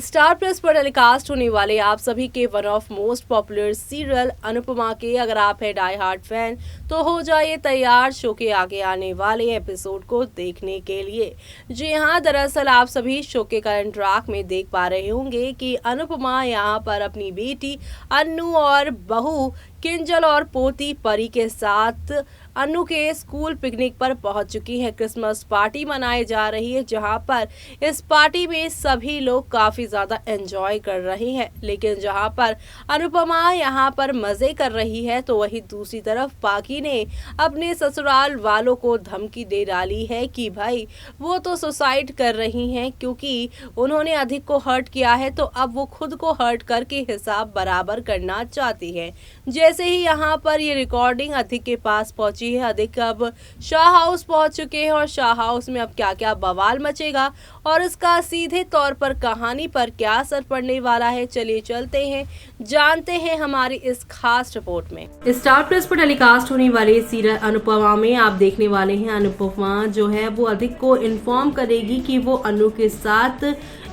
Star plus पर telecast होने वाले आप सभी के one of most popular serial Anupama के अगर आप है डाई हार्ड फैन तो हो जाइए तैयार शो के आगे आने वाले एपिसोड को देखने के लिए। जी हाँ, दरअसल आप सभी शो के करंट ट्रैक में देख पा रहे होंगे कि अनुपमा यहाँ पर अपनी बेटी अन्नू और बहू किंजल और पोती परी के साथ अन्नू के स्कूल पिकनिक पर पहुंच चुकी है। क्रिसमस पार्टी मनाई जा रही है जहां पर इस पार्टी में सभी लोग काफी ज्यादा एंजॉय कर रहे हैं, लेकिन जहां पर अनुपमा यहां पर मजे कर रही है तो वही दूसरी तरफ पाकी ने अपने ससुराल वालों को धमकी दे डाली है कि भाई वो तो सुसाइड कर रही हैं क्योंकि उन्होंने अधिक को हर्ट किया है, तो अब वो खुद को हर्ट करके हिसाब बराबर करना चाहती है। जैसे ही यहाँ पर ये रिकॉर्डिंग अधिक के पास पहुंची है, अधिक अब शाह हाउस पहुंच चुके हैं और शाह हाउस में अब क्या क्या बवाल मचेगा और इसका सीधे तौर पर कहानी पर क्या असर पड़ने वाला है, चलिए चलते हैं जानते हैं हमारी इस खास रिपोर्ट में। स्टार प्लस पर टेलीकास्ट होने वाले सीरियल अनुपमा में आप देखने वाले हैं अनुपमा जो है वो अधिक को इन्फॉर्म करेगी कि वो अनु के साथ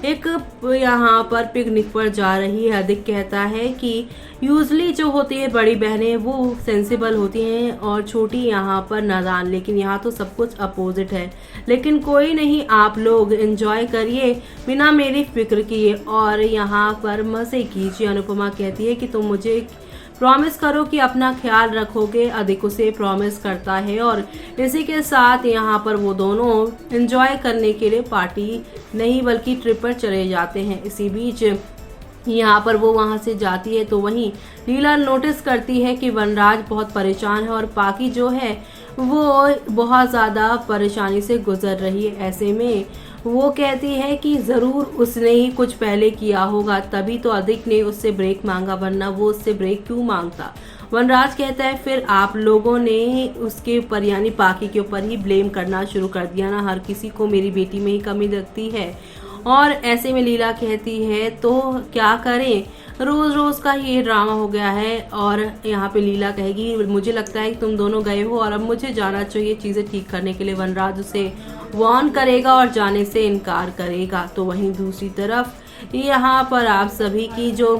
एक यहाँ पर पिकनिक पर जा रही है। अधिक कहता है कि यूजली जो होती है बड़ी बहनें वो सेंसिबल होती हैं और छोटी यहाँ पर नादान, लेकिन यहाँ तो सब कुछ अपोजिट है। लेकिन कोई नहीं, आप लोग एंजॉय करिए बिना मेरी फिक्र किए और यहाँ पर मजे कीजिए। अनुपमा कहती है कि तुम मुझे प्रॉमिस करो कि अपना ख्याल रखोगे। अधिक उसे प्रॉमिस करता है और इसी के साथ यहाँ पर वो दोनों एंजॉय करने के लिए पार्टी नहीं बल्कि ट्रिप पर चले जाते हैं। इसी बीच यहाँ पर वो वहाँ से जाती है तो वहीं लीला नोटिस करती है कि वनराज बहुत परेशान है और पाकी जो है वो बहुत ज़्यादा परेशानी से गुजर रही है। ऐसे में वो कहती है कि ज़रूर उसने ही कुछ पहले किया होगा, तभी तो अधिक ने उससे ब्रेक मांगा, वरना वो उससे ब्रेक क्यों मांगता। वनराज कहता है फिर आप लोगों ने उसके ऊपर यानी पाकी के ऊपर ही ब्लेम करना शुरू कर दिया ना, हर किसी को मेरी बेटी में ही कमी लगती है। और ऐसे में लीला कहती है तो क्या करें, रोज रोज का ये ड्रामा हो गया है। और यहाँ पे लीला कहेगी मुझे लगता है कि तुम दोनों गए हो और अब मुझे जाना चाहिए चीजें ठीक करने के लिए। वनराज उसे वार्न करेगा और जाने से इनकार करेगा। तो वहीं दूसरी तरफ यहाँ पर आप सभी की जो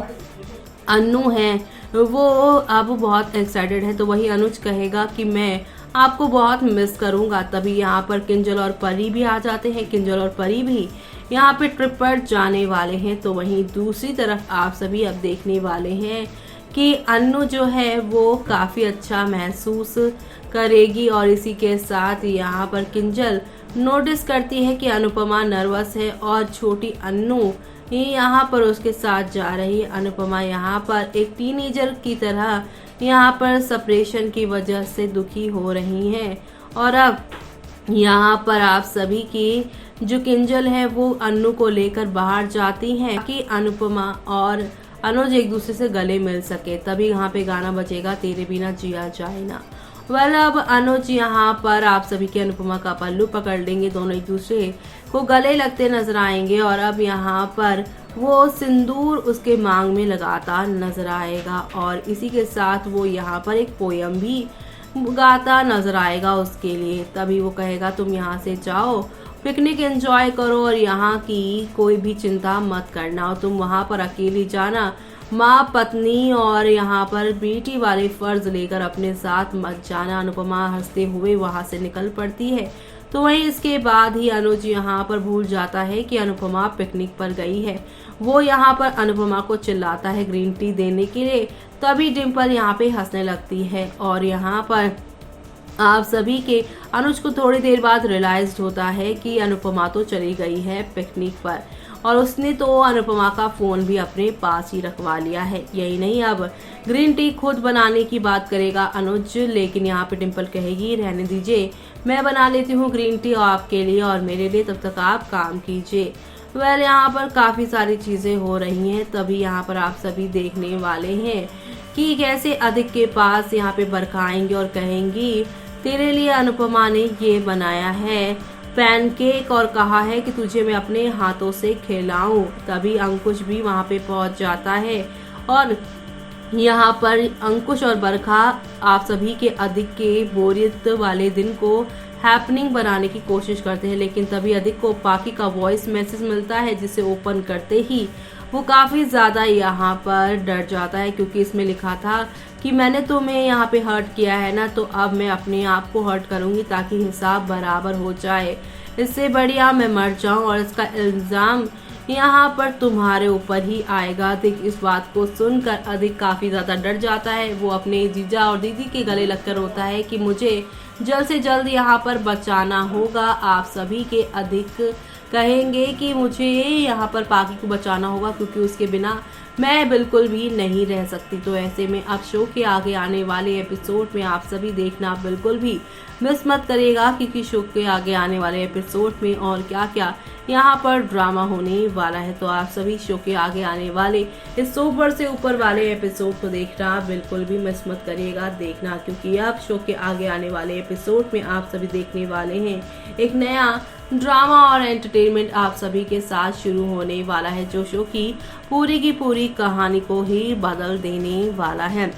अन्नू है वो अब बहुत एक्साइटेड है, तो वही अनुज कहेगा कि मैं आपको बहुत मिस करूंगा। तभी यहाँ पर किंजल और परी भी आ जाते हैं। किंजल और परी भी यहाँ पे ट्रिप पर जाने वाले हैं। तो वहीं दूसरी तरफ आप सभी अब देखने वाले हैं कि अन्नू जो है वो काफ़ी अच्छा महसूस करेगी और इसी के साथ यहाँ पर किंजल नोटिस करती है कि अनुपमा नर्वस है और छोटी अन्नू ही यहाँ पर उसके साथ जा रही है। अनुपमा यहाँ पर एक टीनेजर की तरह यहाँ पर सेपरेशन की वजह से दुखी हो रही हैं और अब यहाँ पर आप सभी की जो किंजल है वो अन्नू को लेकर बाहर जाती हैं कि अनुपमा और अनुज एक दूसरे से गले मिल सके। तभी यहाँ पे गाना बजेगा तेरे बिना जिया जाए ना। अब अनुज यहाँ पर आप सभी के अनुपमा का पल्लू पकड़ लेंगे, दोनों एक दूसरे को गले लगते नजर आएंगे और अब यहाँ पर वो सिंदूर उसके मांग में लगाता नजर आएगा और इसी के साथ वो यहाँ पर एक पोयम भी गाता नजर आएगा उसके लिए। तभी वो कहेगा तुम यहाँ से जाओ, पिकनिक एंजॉय करो और यहाँ की कोई भी चिंता मत करना और तुम वहाँ पर अकेली जाना, माँ पत्नी और यहाँ पर बेटी वाले फर्ज लेकर अपने साथ मत जाना। अनुपमा हंसते हुए वहाँ से निकल पड़ती है। तो वहीं इसके बाद ही अनुज यहाँ पर भूल जाता है कि अनुपमा पिकनिक पर गई है। वो यहाँ पर अनुपमा को चिल्लाता है ग्रीन टी देने के लिए। तभी डिम्पल यहाँ पे हंसने लगती है और यहाँ पर आप सभी के अनुज को थोड़ी देर बाद रियलाइज होता है कि अनुपमा तो चली गई है पिकनिक पर और उसने तो अनुपमा का फोन भी अपने पास ही रखवा लिया है। यही नहीं, अब ग्रीन टी खुद बनाने की बात करेगा अनुज, लेकिन यहाँ पे डिम्पल कहेगी रहने दीजिए, मैं बना लेती हूँ ग्रीन टी आपके लिए और मेरे लिए, तब तक आप काम कीजिए। यहाँ पर काफ़ी सारी चीज़ें हो रही हैं। तभी यहाँ पर आप सभी देखने वाले हैं कि कैसे अधिक के पास यहाँ पे बरखा आएंगे और कहेंगी तेरे लिए अनुपमा ने ये बनाया है पैनकेक और कहा है कि तुझे मैं अपने हाथों से खिलाऊं। तभी अंकुश भी वहाँ पे पहुँच जाता है और यहाँ पर अंकुश और बरखा आप सभी के अधिक के बोरियत वाले दिन को हैपनिंग बनाने की कोशिश करते हैं, लेकिन तभी अधिक को पाकी का वॉइस मैसेज मिलता है, जिसे ओपन करते ही वो काफ़ी ज़्यादा यहाँ पर डर जाता है, क्योंकि इसमें लिखा था कि मैंने तुम्हें यहाँ पे हर्ट किया है ना, तो अब मैं अपने आप को हर्ट करूँगी ताकि हिसाब बराबर हो जाए। इससे बढ़िया मैं मर जाऊँ और इसका इल्ज़ाम यहाँ पर तुम्हारे ऊपर ही आएगा। अधिक इस बात को सुनकर अधिक काफ़ी ज़्यादा डर जाता है। वो अपने जीजा और दीदी के गले लगकर रोता है कि मुझे जल्द से जल्द यहाँ पर बचाना होगा। आप सभी के अधिक कहेंगे कि मुझे यहाँ पर पाकी को बचाना होगा, क्योंकि उसके बिना मैं बिल्कुल भी नहीं रह सकती। तो ऐसे में अब शो के आगे आने वाले एपिसोड में आप सभी देखना बिल्कुल भी मिस मत करिएगा, क्योंकि शो के आगे आने वाले एपिसोड में और क्या क्या यहाँ पर ड्रामा होने वाला है। तो आप सभी शो के आगे आने वाले इस सुपर से ऊपर वाले एपिसोड को देखना बिल्कुल भी मिस मत करिएगा देखना, क्योंकि अब शो के आगे आने वाले एपिसोड में आप सभी देखने वाले हैं एक नया ड्रामा और एंटरटेनमेंट आप सभी के साथ शुरू होने वाला है, जो शो की पूरी कहानी को ही बदल देने वाला है।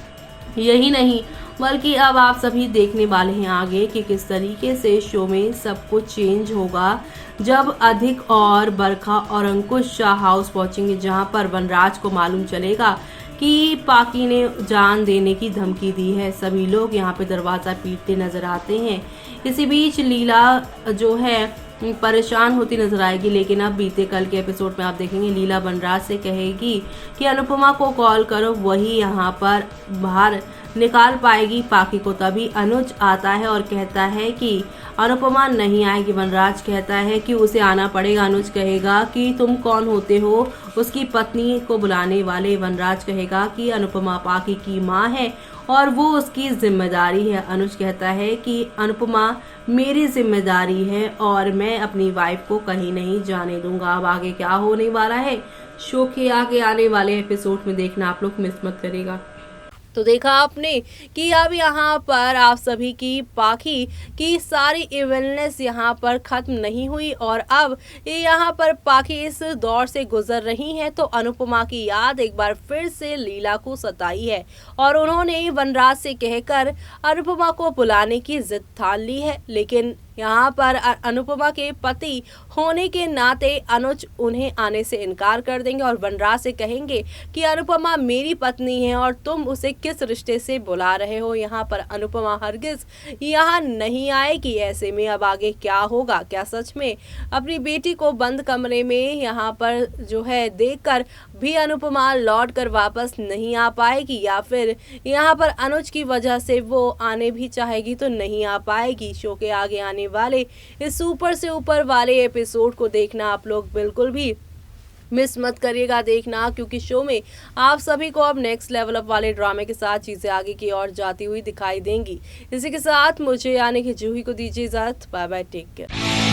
यही नहीं बल्कि अब आप सभी देखने वाले हैं आगे कि किस तरीके से शो में सब कुछ चेंज होगा, जब अधिक और बरखा और अंकुश शाह हाउस पहुंचेंगे, जहां पर वनराज को मालूम चलेगा कि पाकी ने जान देने की धमकी दी है। सभी लोग यहां पे दरवाज़ा पीटते नजर आते हैं। इसी बीच लीला जो है परेशान होती नजर आएगी, लेकिन अब बीते कल के एपिसोड में आप देखेंगे लीला वनराज से कहेगी कि अनुपमा को कॉल करो, वही यहाँ पर बाहर निकाल पाएगी पाकी को। तभी अनुज आता है और कहता है कि अनुपमा नहीं आएगी। वनराज कहता है कि उसे आना पड़ेगा। अनुज कहेगा कि तुम कौन होते हो उसकी पत्नी को बुलाने वाले। वनराज कहेगा कि अनुपमा पाकी की माँ है और वो उसकी जिम्मेदारी है। अनुज कहता है कि अनुपमा मेरी जिम्मेदारी है और मैं अपनी वाइफ को कहीं नहीं जाने दूंगा। अब आगे क्या होने वाला है शो के आगे आने वाले एपिसोड में देखना आप लोग मिस मत करेगा। तो देखा आपने कि अब यहाँ पर आप सभी की पाकी की सारी इवेलनेस यहाँ पर खत्म नहीं हुई और अब यहाँ पर पाकी इस दौर से गुजर रही हैं, तो अनुपमा की याद एक बार फिर से लीला को सताई है और उन्होंने वनराज से कहकर अनुपमा को बुलाने की जिद ठान ली है। लेकिन यहाँ पर अनुपमा के पति होने के नाते अनुज उन्हें आने से इनकार कर देंगे और वनराज से कहेंगे कि अनुपमा मेरी पत्नी है और तुम उसे किस रिश्ते से बुला रहे हो। यहाँ पर अनुपमा हरगिज यहाँ नहीं आएगी। ऐसे में अब आगे क्या होगा? क्या सच में अपनी बेटी को बंद कमरे में यहाँ पर जो है देखकर भी अनुपमा लौट कर वापस नहीं आ पाएगी, या फिर यहाँ पर अनुज की वजह से वो आने भी चाहेगी तो नहीं आ पाएगी? शो के आगे आने वाले इस सुपर से ऊपर वाले एपिसोड को देखना आप लोग बिल्कुल भी मिस मत करिएगा देखना, क्योंकि शो में आप सभी को अब नेक्स्ट लेवल अप वाले ड्रामे के साथ चीजें आगे की ओर जाती हुई दिखाई देंगी। इसी के साथ मुझे यानी कि जूही को दीजिए इजाजत। Bye bye, take care.